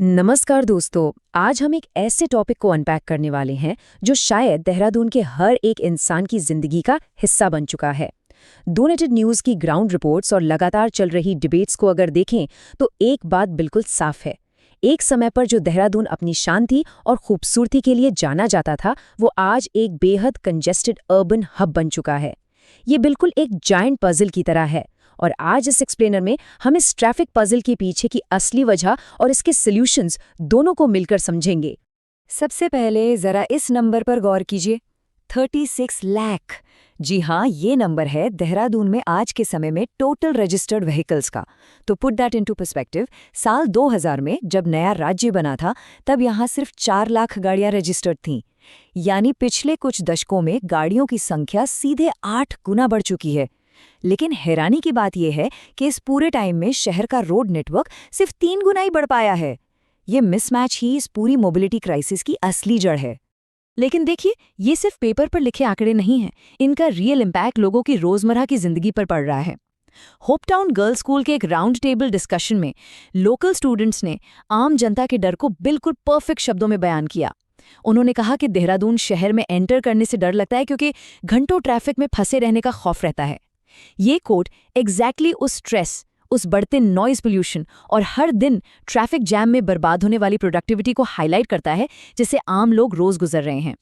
नमस्कार दोस्तों, आज हम एक ऐसे टॉपिक को अनपैक करने वाले हैं जो शायद देहरादून के हर एक इंसान की जिंदगी का हिस्सा बन चुका है। डोनेटेड न्यूज़ की ग्राउंड रिपोर्ट्स और लगातार चल रही डिबेट्स को अगर देखें तो एक बात बिल्कुल साफ है। एक समय पर जो देहरादून अपनी शांति और खूबसूरती के लिए जाना जाता था, वो आज एक बेहद कंजेस्टेड अर्बन हब बन चुका है। ये बिल्कुल एक जायंट पजल की तरह है और आज इस एक्सप्लेनर में हम इस ट्रैफिक पजल के पीछे की असली वजह और इसके सॉल्यूशंस दोनों को मिलकर समझेंगे। सबसे पहले जरा इस नंबर पर गौर कीजिए, 36 लाख। जी हाँ, ये नंबर है देहरादून में आज के समय में टोटल रजिस्टर्ड व्हीकल्स का। तो पुट दैट इनटू पर्सपेक्टिव, साल 2000 में जब नया राज्य बना था तब यहाँ सिर्फ 4 लाख गाड़ियां रजिस्टर्ड थीं। यानी पिछले कुछ दशकों में गाड़ियों की संख्या सीधे 8 गुना बढ़ चुकी है। लेकिन हैरानी की बात यह है कि इस पूरे टाइम में शहर का रोड नेटवर्क सिर्फ 3 गुना ही बढ़ पाया है। ये मिसमैच ही इस पूरी मोबिलिटी क्राइसिस की असली जड़ है। लेकिन देखिए, ये सिर्फ पेपर पर लिखे आंकड़े नहीं हैं, इनका रियल इम्पैक्ट लोगों की रोजमर्रा की जिंदगी पर पड़ रहा है। होपटाउन गर्ल्स स्कूल के एक राउंड टेबल डिस्कशन में लोकल स्टूडेंट्स ने आम जनता के डर को बिल्कुल परफेक्ट शब्दों में बयान किया। उन्होंने कहा कि देहरादून शहर में एंटर करने से डर लगता है क्योंकि घंटों ट्रैफिक में फंसे रहने का खौफ रहता है। ये कोड एग्जैक्टली उस स्ट्रेस, उस बढ़ते नॉइज पोल्यूशन और हर दिन ट्रैफिक जैम में बर्बाद होने वाली प्रोडक्टिविटी को हाईलाइट करता है जिसे आम लोग रोज गुजर रहे हैं।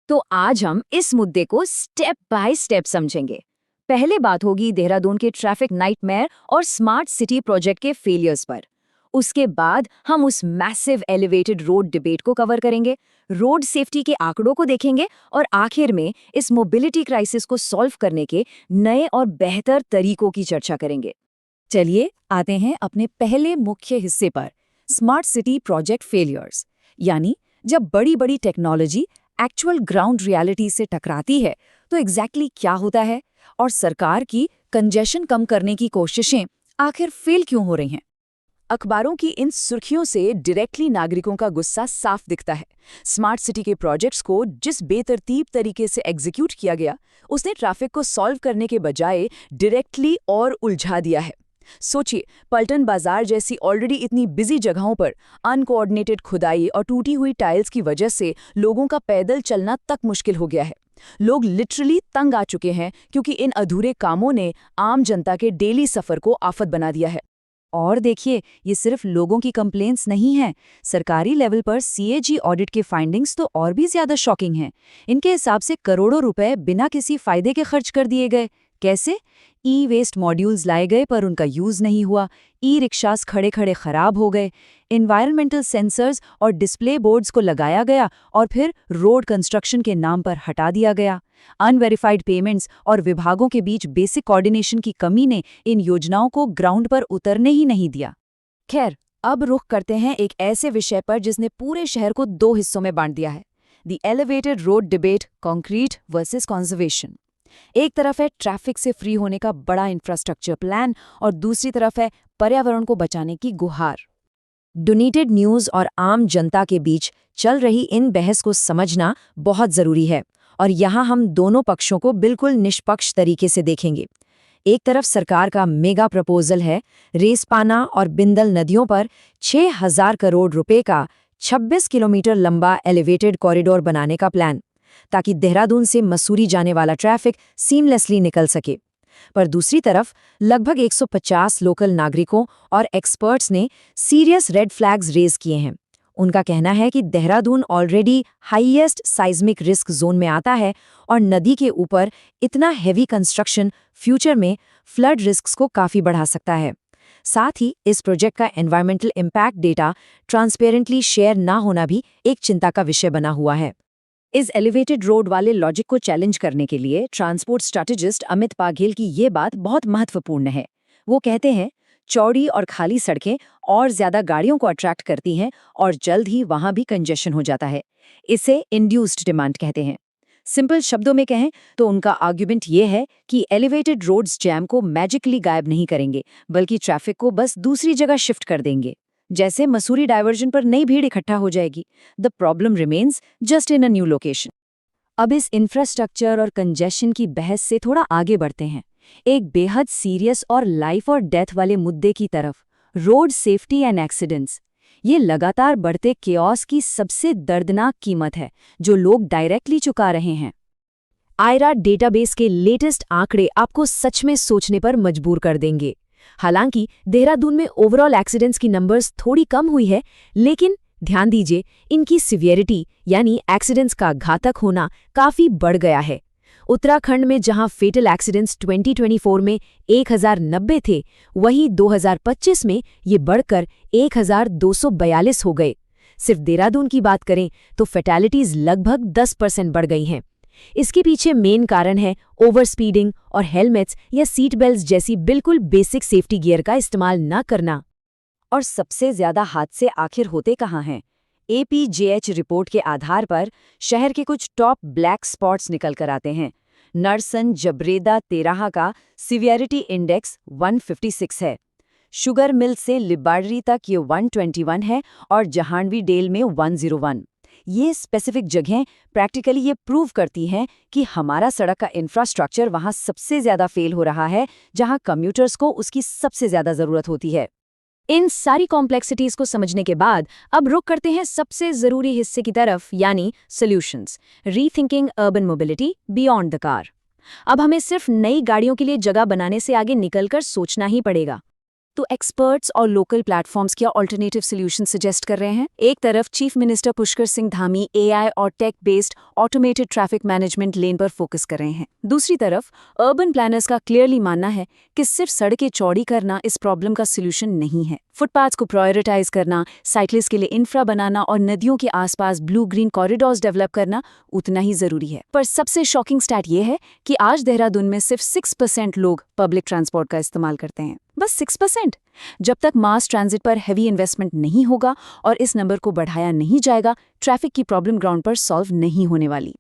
तो आज हम इस मुद्दे को स्टेप बाय स्टेप समझेंगे। पहले बात होगी देहरादून के ट्रैफिक नाइटमेयर और स्मार्ट सिटी प्रोजेक्ट के फेलियर्स पर। उसके बाद हम उस मैसिव एलिवेटेड रोड डिबेट को कवर करेंगे, रोड सेफ्टी के आंकड़ों को देखेंगे और आखिर में इस मोबिलिटी क्राइसिस को सॉल्व करने के नए और बेहतर तरीकों की चर्चा करेंगे। चलिए आते हैं अपने पहले मुख्य हिस्से पर, स्मार्ट सिटी प्रोजेक्ट फेलियर्स। यानी जब बड़ी बड़ी टेक्नोलॉजी एक्चुअल ग्राउंड रियलिटी से टकराती है तो एग्जैक्टली क्या होता है और सरकार की कंजेशन कम करने की कोशिशें आखिर फेल क्यों हो रही हैं। अखबारों की इन सुर्खियों से डायरेक्टली नागरिकों का गुस्सा साफ दिखता है। स्मार्ट सिटी के प्रोजेक्ट्स को जिस बेतरतीब तरीके से एग्जीक्यूट किया गया, उसने ट्रैफिक को सॉल्व करने के बजाय डायरेक्टली और उलझा दिया है। सोचिए, पल्टन बाजार जैसी ऑलरेडी इतनी बिजी जगहों पर अनकोऑर्डिनेटेड खुदाई और टूटी हुई टाइल्स की वजह से लोगों का पैदल चलना तक मुश्किल हो गया है। लोग लिटरली तंग आ चुके हैं क्योंकि इन अधूरे कामों ने आम जनता के डेली सफर को आफत बना दिया है। और देखिए, ये सिर्फ लोगों की कंप्लेंट्स नहीं हैं। सरकारी लेवल पर सीएजी ऑडिट के फाइंडिंग्स तो और भी ज्यादा शॉकिंग हैं। इनके हिसाब से करोड़ों रुपए बिना किसी फायदे के खर्च कर दिए गए। कैसे? ई वेस्ट मॉड्यूल्स लाए गए पर उनका यूज नहीं हुआ, ई रिक्शास खड़े खड़े खराब हो गए, एनवायरमेंटल सेंसर्स और डिस्प्ले बोर्ड्स को लगाया गया और फिर रोड कंस्ट्रक्शन के नाम पर हटा दिया गया। अनवेरिफाइड पेमेंट्स और विभागों के बीच बेसिक कोऑर्डिनेशन की कमी ने इन योजनाओं को ग्राउंड पर उतरने ही नहीं दिया। खैर, अब रुख करते हैं एक ऐसे विषय पर जिसने पूरे शहर को 2 हिस्सों में बांट दिया है, the elevated road debate, concrete versus conservation. एक तरफ है ट्रैफिक से फ्री होने का बड़ा इंफ्रास्ट्रक्चर प्लान और दूसरी तरफ है पर्यावरण को बचाने की गुहार। डोनेटेड न्यूज़ और आम जनता के बीच चल रही इन बहस को समझना बहुत ज़रूरी है और यहाँ हम दोनों पक्षों को बिल्कुल निष्पक्ष तरीके से देखेंगे। एक तरफ सरकार का मेगा प्रपोजल है, रेसपाना और बिंदल नदियों पर 6,000 करोड़ रुपए का 26 किलोमीटर लंबा एलिवेटेड कॉरिडोर बनाने का प्लान, ताकि देहरादून से मसूरी जाने वाला ट्रैफिक सीमलेसली निकल सके। पर दूसरी तरफ लगभग 150 लोकल नागरिकों और एक्सपर्ट्स ने सीरियस रेड फ्लैग्स रेज किए हैं। उनका कहना है कि Dehradun already highest seismic risk zone में आता है और नदी के ऊपर इतना हेवी कंस्ट्रक्शन फ्यूचर में फ्लड रिस्क्स को काफ़ी बढ़ा सकता है। साथ ही इस प्रोजेक्ट का environmental impact data transparently share ना होना भी एक चिंता का विषय बना हुआ है। इस एलिवेटेड रोड वाले लॉजिक को चैलेंज करने के लिए ट्रांसपोर्ट स्ट्रैटेजिस्ट अमित पाघेल की ये बात बहुत महत्वपूर्ण है। वो कहते हैं, चौड़ी और खाली सड़कें और ज्यादा गाड़ियों को अट्रैक्ट करती हैं और जल्द ही वहां भी कंजेशन हो जाता है। इसे इंड्यूस्ड डिमांड कहते हैं। सिंपल शब्दों में कहें तो उनका आर्ग्यूमेंट ये है कि एलिवेटेड रोड्स जैम को मैजिकली गायब नहीं करेंगे, बल्कि ट्रैफिक को बस दूसरी जगह शिफ्ट कर देंगे। जैसे मसूरी डायवर्जन पर नई भीड़ इकट्ठा हो जाएगी। The problem remains just in a new location. अब इस इंफ्रास्ट्रक्चर और कंजेशन की बहस से थोड़ा आगे बढ़ते हैं, एक बेहद सीरियस और लाइफ और डेथ वाले मुद्दे की तरफ, रोड सेफ्टी एंड एक्सीडेंट्स। ये लगातार बढ़ते केओस की सबसे दर्दनाक कीमत है जो लोग डायरेक्टली चुका रहे हैं। आयरा डेटाबेस के लेटेस्ट आंकड़े आपको सच में सोचने पर मजबूर कर देंगे। हालांकि देहरादून में ओवरऑल एक्सीडेंट्स की नंबर्स थोड़ी कम हुई है, लेकिन ध्यान दीजिए इनकी सिवियरिटी यानी एक्सीडेंट्स का घातक होना काफी बढ़ गया है। उत्तराखंड में जहां फेटल एक्सीडेंट्स 2024 में 1090 थे, वहीं 2025 में ये बढ़कर 1242 हो गए। सिर्फ देहरादून की बात करें तो फैटेलिटीज लगभग 10% बढ़ गई हैं। इसके पीछे मेन कारण है ओवर स्पीडिंग और हेलमेट्स या सीट बेल्ट्स जैसी बिल्कुल बेसिक सेफ्टी गियर का इस्तेमाल न करना। और सबसे ज्यादा हादसे आखिर होते कहाँ हैं? APJH रिपोर्ट के आधार पर शहर के कुछ टॉप ब्लैक स्पॉट्स निकल कर आते हैं। नरसन जबरेदा तेराहा का सिवियरिटी इंडेक्स 156 है। शुगर मिल से लिबार्डरी तक ये 121 है और जहानवी डेल में 101। ये स्पेसिफिक जगहें प्रैक्टिकली ये प्रूव करती हैं कि हमारा सड़क का इंफ्रास्ट्रक्चर वहाँ सबसे ज़्यादा फेल हो रहा है, जहाँ कम्यूटर्स को उसकी सबसे ज़्यादा ज़रूरत होती है। इन सारी कॉम्प्लेक्सिटीज को समझने के बाद अब रुक करते हैं सबसे जरूरी हिस्से की तरफ, यानी solutions. Rethinking urban mobility beyond the car. अब हमें सिर्फ नई गाड़ियों के लिए जगह बनाने से आगे निकलकर सोचना ही पड़ेगा। तो एक्सपर्ट्स और लोकल प्लेटफॉर्म्स क्या ऑल्टरनेटिव सॉल्यूशन सजेस्ट कर रहे हैं? एक तरफ chief minister Pushkar Singh Dhami AI और tech based automated traffic management lane पर फोकस कर रहे हैं। दूसरी तरफ अर्बन प्लानर्स का क्लियरली मानना है कि सिर्फ सड़कें चौड़ी करना इस प्रॉब्लम का सॉल्यूशन नहीं है। फुटपाथ्स को प्रायोरिटाइज करना, साइकिलिस्ट के लिए इंफ्रा बनाना और नदियों के आसपास ब्लू ग्रीन कॉरिडोर्स डेवलप करना उतना ही जरूरी है। पर सबसे शॉकिंग स्टैट ये है कि आज देहरादून में सिर्फ 6% लोग पब्लिक ट्रांसपोर्ट का इस्तेमाल करते हैं। बस 6%। जब तक मास ट्रांजिट पर हैवी इन्वेस्टमेंट नहीं होगा और इस नंबर को बढ़ाया नहीं जाएगा, ट्रैफिक की प्रॉब्लम ग्राउंड पर सॉल्व नहीं होने वाली।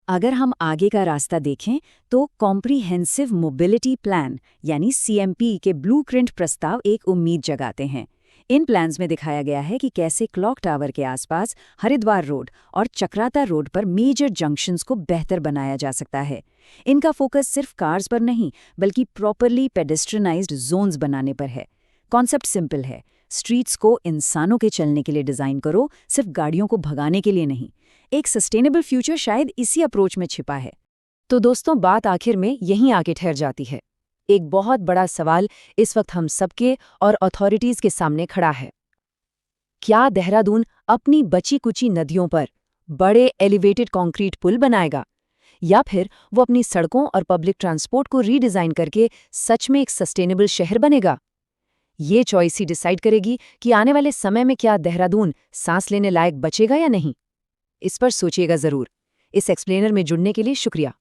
अगर हम आगे का रास्ता देखें तो कॉम्प्रिहेंसिव मोबिलिटी प्लान यानी CMP के ब्लूप्रिंट प्रस्ताव एक उम्मीद जगाते हैं। इन प्लान्स में दिखाया गया है कि कैसे क्लॉक टावर के आसपास हरिद्वार रोड और चक्राता रोड पर मेजर जंक्शंस को बेहतर बनाया जा सकता है। इनका फोकस सिर्फ कार्स पर नहीं बल्कि प्रॉपरली पेडेस्ट्रियनाइज्ड जोन्स बनाने पर है। कॉन्सेप्ट सिंपल है, स्ट्रीट्स को इंसानों के चलने के लिए डिज़ाइन करो, सिर्फ गाड़ियों को भगाने के लिए नहीं। एक सस्टेनेबल फ्यूचर शायद इसी अप्रोच में छिपा है। तो दोस्तों, बात आखिर में यहीं आके ठहर जाती है। एक बहुत बड़ा सवाल इस वक्त हम सबके और अथॉरिटीज़ के सामने खड़ा है। क्या देहरादून अपनी बची कुची नदियों पर बड़े एलिवेटेड कंक्रीट पुल बनाएगा, या फिर वो अपनी सड़कों और पब्लिक ट्रांसपोर्ट को रीडिज़ाइन करके सच में एक सस्टेनेबल शहर बनेगा? ये चॉइस ही डिसाइड करेगी कि आने वाले समय में क्या देहरादून सांस लेने लायक बचेगा या नहीं। इस पर सोचिएगा ज़रूर। इस एक्सप्लेनर में जुड़ने के लिए शुक्रिया।